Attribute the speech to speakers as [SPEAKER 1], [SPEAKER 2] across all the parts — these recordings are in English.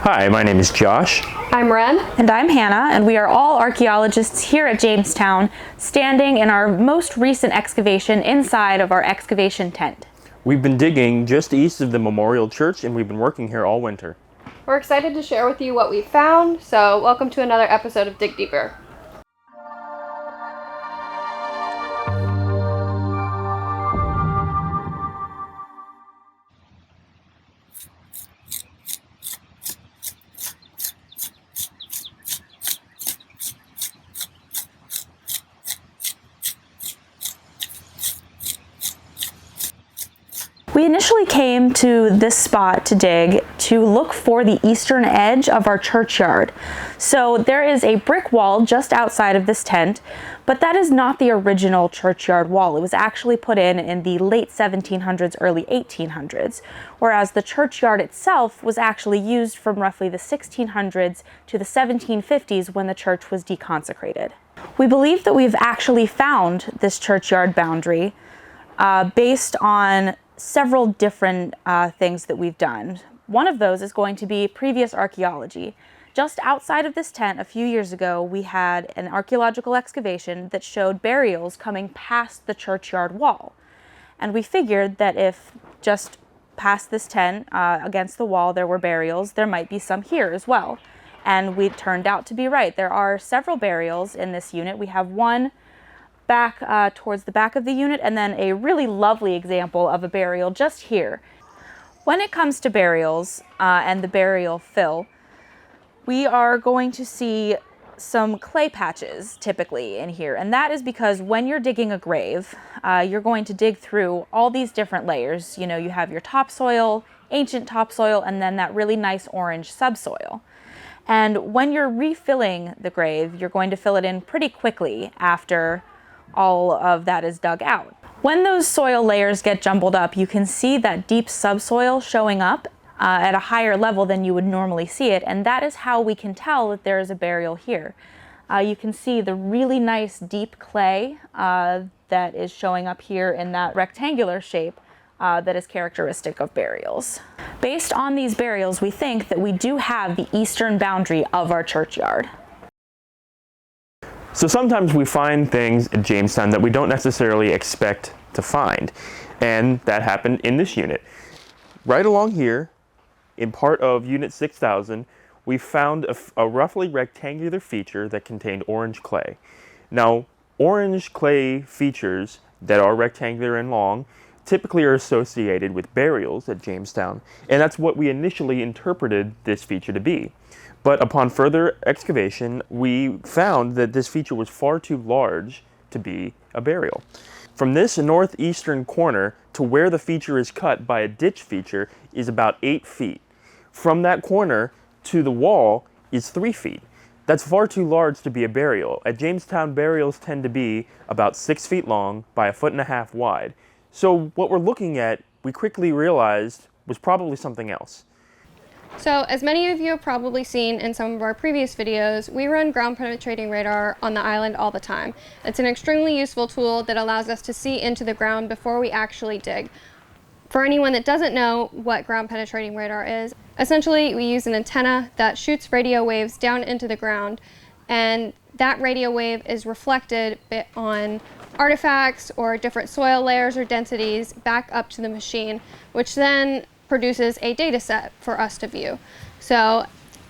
[SPEAKER 1] Hi, my name is Josh.
[SPEAKER 2] I'm Ren.
[SPEAKER 3] And I'm Hannah, and we are all archaeologists here at Jamestown, standing in our most recent excavation inside of our excavation tent.
[SPEAKER 1] We've been digging just east of the Memorial Church, and we've been working here all winter.
[SPEAKER 2] We're excited to share with you what we found, so welcome to another episode of Dig Deeper.
[SPEAKER 3] We initially came to this spot to dig to look for the eastern edge of our churchyard. So there is a brick wall just outside of this tent, but that is not the original churchyard wall. It was actually put in the late 1700s, early 1800s, whereas the churchyard itself was actually used from roughly the 1600s to the 1750s when the church was deconsecrated. We believe that we've actually found this churchyard boundary based on several different things that we've done. One of those is going to be previous archaeology. Just outside of this tent a few years ago, we had an archaeological excavation that showed burials coming past the churchyard wall. And we figured that if just past this tent, against the wall, there were burials, there might be some here as well. And we turned out to be right. There are several burials in this unit. We have one back towards the back of the unit, and then a really lovely example of a burial just here. When it comes to burials and the burial fill, we are going to see some clay patches typically in here, and that is because when you're digging a grave, you're going to dig through all these different layers. You know, you have your topsoil, ancient topsoil, and then that really nice orange subsoil. And when you're refilling the grave, you're going to fill it in pretty quickly after all of that is dug out. When those soil layers get jumbled up, you can see that deep subsoil showing up at a higher level than you would normally see it, and that is how we can tell that there is a burial here. You can see the really nice deep clay that is showing up here in that rectangular shape that is characteristic of burials. Based on these burials, we think that we do have the eastern boundary of our churchyard.
[SPEAKER 1] So sometimes we find things at Jamestown that we don't necessarily expect to find, and that happened in this unit. Right along here, in part of Unit 6000, we found a roughly rectangular feature that contained orange clay. Now, orange clay features that are rectangular and long typically are associated with burials at Jamestown, and that's what we initially interpreted this feature to be. But upon further excavation, we found that this feature was far too large to be a burial. From this northeastern corner to where the feature is cut by a ditch feature is about 8 feet. From that corner to the wall is 3 feet. That's far too large to be a burial. At Jamestown, burials tend to be about 6 feet long by 1.5 feet wide. So what we're looking at, we quickly realized, was probably something else.
[SPEAKER 2] So, as many of you have probably seen in some of our previous videos, we run ground penetrating radar on the island all the time. It's an extremely useful tool that allows us to see into the ground before we actually dig. For anyone that doesn't know what ground penetrating radar is, essentially we use an antenna that shoots radio waves down into the ground, and that radio wave is reflected on artifacts or different soil layers or densities back up to the machine, which then produces a data set for us to view. So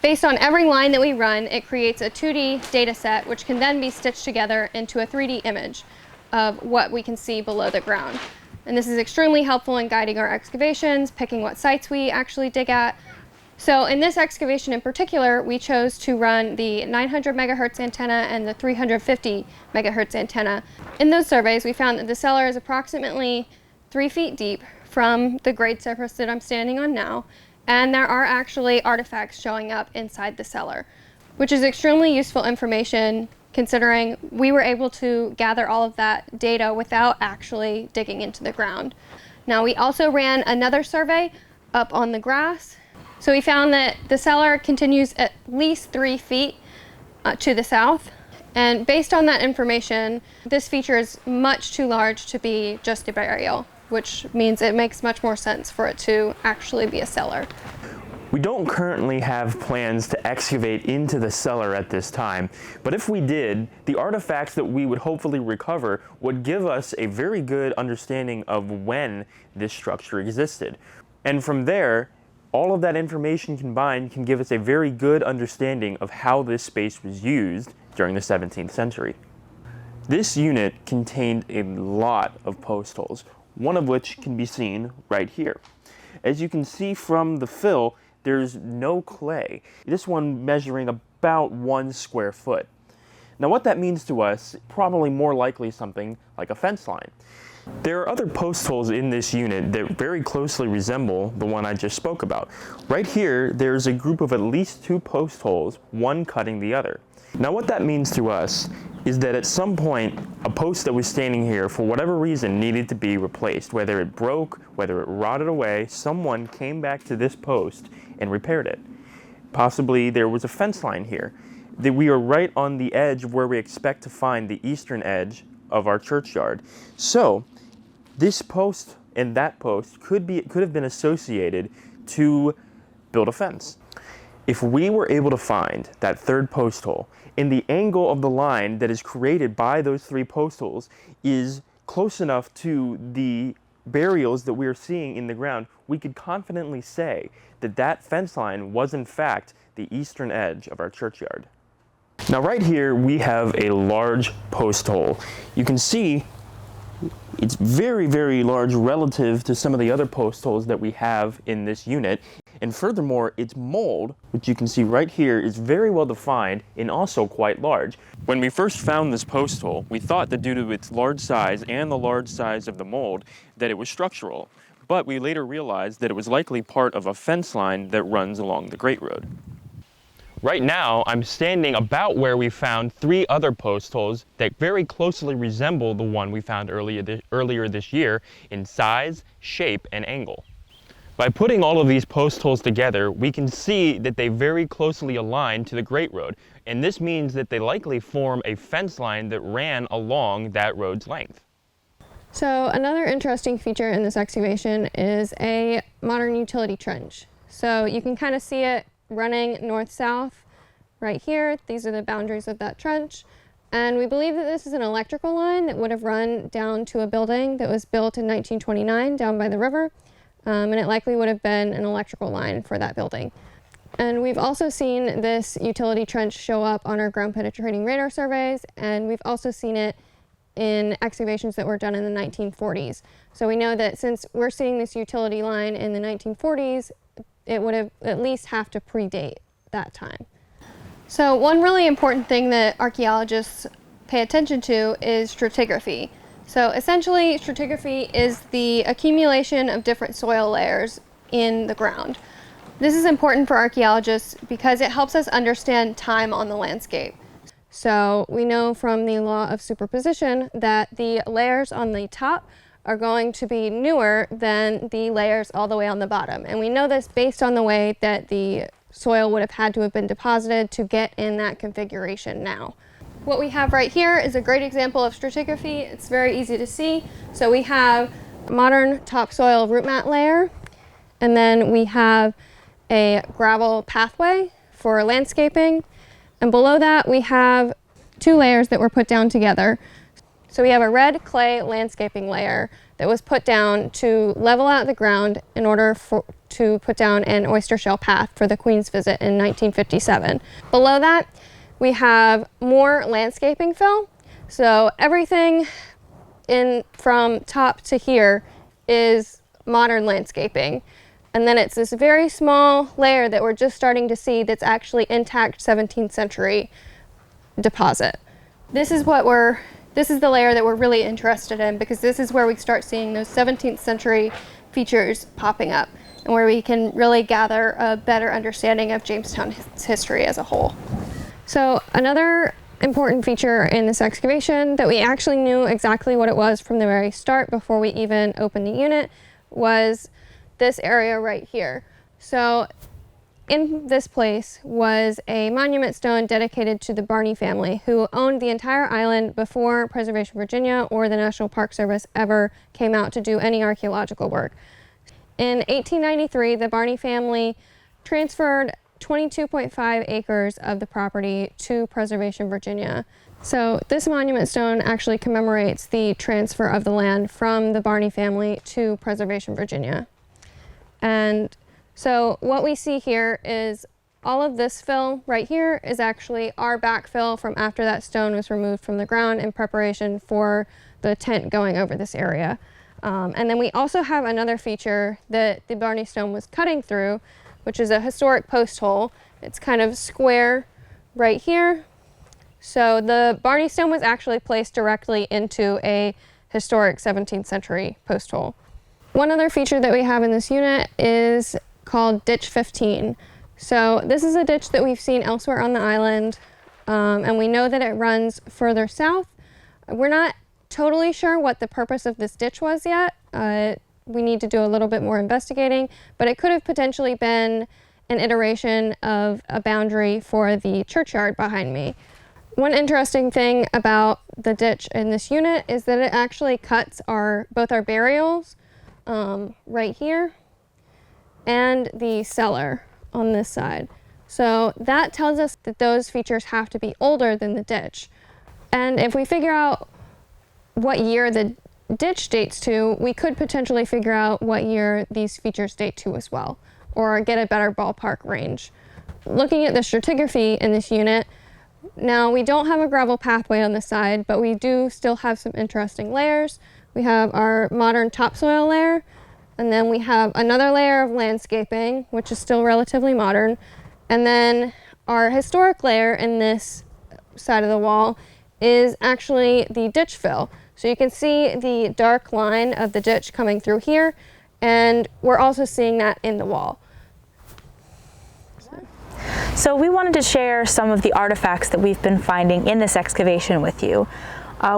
[SPEAKER 2] based on every line that we run, it creates a 2D data set which can then be stitched together into a 3D image of what we can see below the ground. And this is extremely helpful in guiding our excavations, picking what sites we actually dig at. So in this excavation in particular, we chose to run the 900 megahertz antenna and the 350 megahertz antenna. In those surveys, we found that the cellar is approximately 3 feet deep from the grade surface that I'm standing on now, and there are actually artifacts showing up inside the cellar, which is extremely useful information considering we were able to gather all of that data without actually digging into the ground. Now, we also ran another survey up on the grass, so we found that the cellar continues at least 3 feet to the south, and based on that information, this feature is much too large to be just a burial, which means it makes much more sense for it to actually be a cellar.
[SPEAKER 1] We don't currently have plans to excavate into the cellar at this time, but if we did, the artifacts that we would hopefully recover would give us a very good understanding of when this structure existed. And from there, all of that information combined can give us a very good understanding of how this space was used during the 17th century. This unit contained a lot of post holes, one of which can be seen right here. As you can see from the fill, there's no clay, this one measuring about 1 square foot. Now what that means to us, probably more likely something like a fence line. There are other post holes in this unit that very closely resemble the one I just spoke about. Right here, there's a group of at least 2 post holes, one cutting the other. Now what that means to us is that at some point, a post that was standing here for whatever reason needed to be replaced. Whether it broke, whether it rotted away, someone came back to this post and repaired it. Possibly there was a fence line here. That we are right on the edge of where we expect to find the eastern edge of our churchyard. So this post and that post could have been associated to build a fence. If we were able to find that third post hole, and the angle of the line that is created by those 3 post holes is close enough to the burials that we are seeing in the ground, we could confidently say that that fence line was in fact the eastern edge of our churchyard. Now right here we have a large post hole. You can see it's very, very large relative to some of the other post holes that we have in this unit. And furthermore, its mold, which you can see right here, is very well defined and also quite large. When we first found this post hole, we thought that due to its large size and the large size of the mold, that it was structural. But we later realized that it was likely part of a fence line that runs along the Great Road. Right now, I'm standing about where we found 3 other post holes that very closely resemble the one we found earlier this year in size, shape, and angle. By putting all of these post holes together, we can see that they very closely align to the Great Road, and this means that they likely form a fence line that ran along that road's length.
[SPEAKER 2] So another interesting feature in this excavation is a modern utility trench. So you can kind of see it running north-south right here. These are the boundaries of that trench. And we believe that this is an electrical line that would have run down to a building that was built in 1929 down by the river. And it likely would have been an electrical line for that building. And we've also seen this utility trench show up on our ground penetrating radar surveys, and we've also seen it in excavations that were done in the 1940s. So we know that since we're seeing this utility line in the 1940s, it would have at least have to predate that time. So one really important thing that archaeologists pay attention to is stratigraphy. So essentially, stratigraphy is the accumulation of different soil layers in the ground. This is important for archaeologists because it helps us understand time on the landscape. So we know from the law of superposition that the layers on the top are going to be newer than the layers all the way on the bottom. And we know this based on the way that the soil would have had to have been deposited to get in that configuration now. What we have right here is a great example of stratigraphy. It's very easy to see. So we have a modern topsoil root mat layer, and then we have a gravel pathway for landscaping. And below that, we have 2 layers that were put down together. So we have a red clay landscaping layer that was put down to level out the ground in order to put down an oyster shell path for the Queen's visit in 1957. Below that, we have more landscaping fill. So everything from top to here is modern landscaping. And then it's this very small layer that we're just starting to see that's actually intact 17th century deposit. This is the layer that we're really interested in, because this is where we start seeing those 17th century features popping up and where we can really gather a better understanding of Jamestown's history as a whole. So another important feature in this excavation that we actually knew exactly what it was from the very start before we even opened the unit was this area right here. So in this place was a monument stone dedicated to the Barney family, who owned the entire island before Preservation Virginia or the National Park Service ever came out to do any archaeological work. In 1893, the Barney family transferred 22.5 acres of the property to Preservation Virginia. So this monument stone actually commemorates the transfer of the land from the Barney family to Preservation Virginia. And so what we see here is all of this fill right here is actually our backfill from after that stone was removed from the ground in preparation for the tent going over this area. And then we also have another feature that the Barney stone was cutting through, which is a historic post hole. It's kind of square right here. So the Barney stone was actually placed directly into a historic 17th century post hole. One other feature that we have in this unit is called Ditch 15. So this is a ditch that we've seen elsewhere on the island, and we know that it runs further south. We're not totally sure what the purpose of this ditch was yet. We need to do a little bit more investigating, but it could have potentially been an iteration of a boundary for the churchyard behind me. One interesting thing about the ditch in this unit is that it actually cuts both our burials right here and the cellar on this side. So that tells us that those features have to be older than the ditch. And if we figure out what year the ditch dates to, we could potentially figure out what year these features date to as well, or get a better ballpark range. Looking at the stratigraphy in this unit, now we don't have a gravel pathway on the side, but we do still have some interesting layers. We have our modern topsoil layer, and then we have another layer of landscaping, which is still relatively modern. And then our historic layer in this side of the wall is actually the ditch fill. So you can see the dark line of the ditch coming through here, and we're also seeing that in the wall.
[SPEAKER 3] So we wanted to share some of the artifacts that we've been finding in this excavation with you.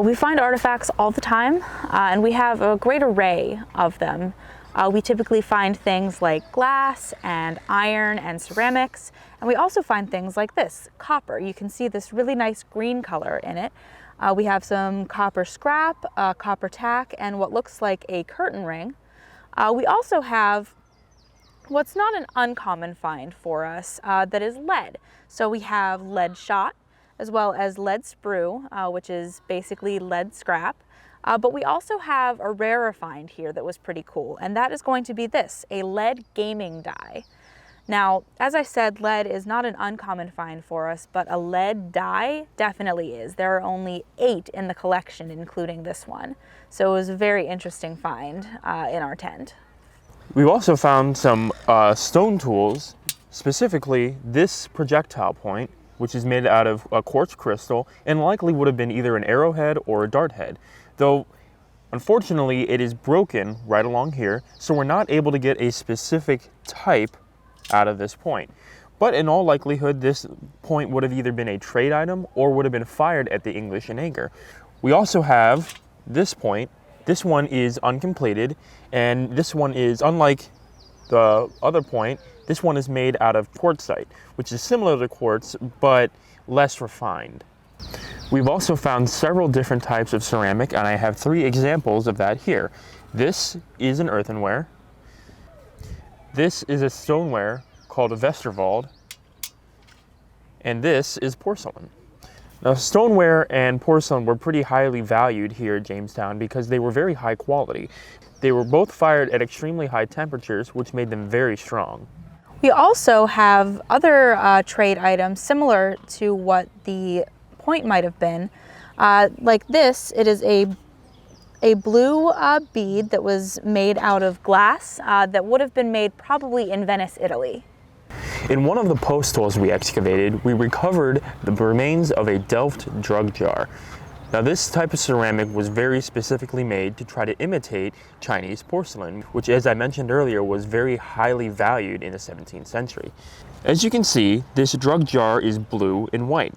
[SPEAKER 3] We find artifacts all the time, and we have a great array of them. We typically find things like glass and iron and ceramics, and we also find things like this, copper. You can see this really nice green color in it. We have some copper scrap, copper tack, and what looks like a curtain ring. We also have what's not an uncommon find for us, that is lead. So we have lead shot, as well as lead sprue, which is basically lead scrap. But we also have a rarer find here that was pretty cool, and that is going to be this, a lead gaming die. Now, as I said, lead is not an uncommon find for us, but a lead die definitely is. There are only 8 in the collection, including this one. So it was a very interesting find in our tent.
[SPEAKER 1] We've also found some stone tools, specifically this projectile point, which is made out of a quartz crystal and likely would have been either an arrowhead or a dart head. Though, unfortunately, it is broken right along here, so we're not able to get a specific type out of this point. But in all likelihood, this point would have either been a trade item or would have been fired at the English in anger. We also have this point. This one is uncompleted, and this one is, unlike the other point, this one is made out of quartzite, which is similar to quartz, but less refined. We've also found several different types of ceramic, and I have 3 examples of that here. This is an earthenware. This is a stoneware called a Westerwald, and this is porcelain. Now, stoneware and porcelain were pretty highly valued here at Jamestown because they were very high quality. They were both fired at extremely high temperatures, which made them very strong.
[SPEAKER 3] We also have other trade items similar to what the point might have been. Like this, it is a blue bead that was made out of glass that would have been made probably in Venice, Italy.
[SPEAKER 1] In one of the post holes we excavated, we recovered the remains of a Delft drug jar. Now, this type of ceramic was very specifically made to try to imitate Chinese porcelain, which, as I mentioned earlier, was very highly valued in the 17th century. As you can see, this drug jar is blue and white.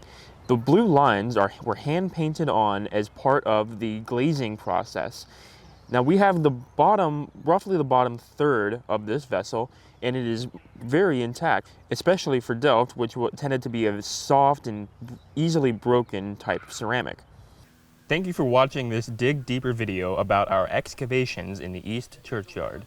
[SPEAKER 1] The blue lines were hand painted on as part of the glazing process. Now, we have the bottom, roughly the bottom third of this vessel, and it is very intact, especially for Delft, which tended to be a soft and easily broken type of ceramic. Thank you for watching this Dig Deeper video about our excavations in the East Churchyard.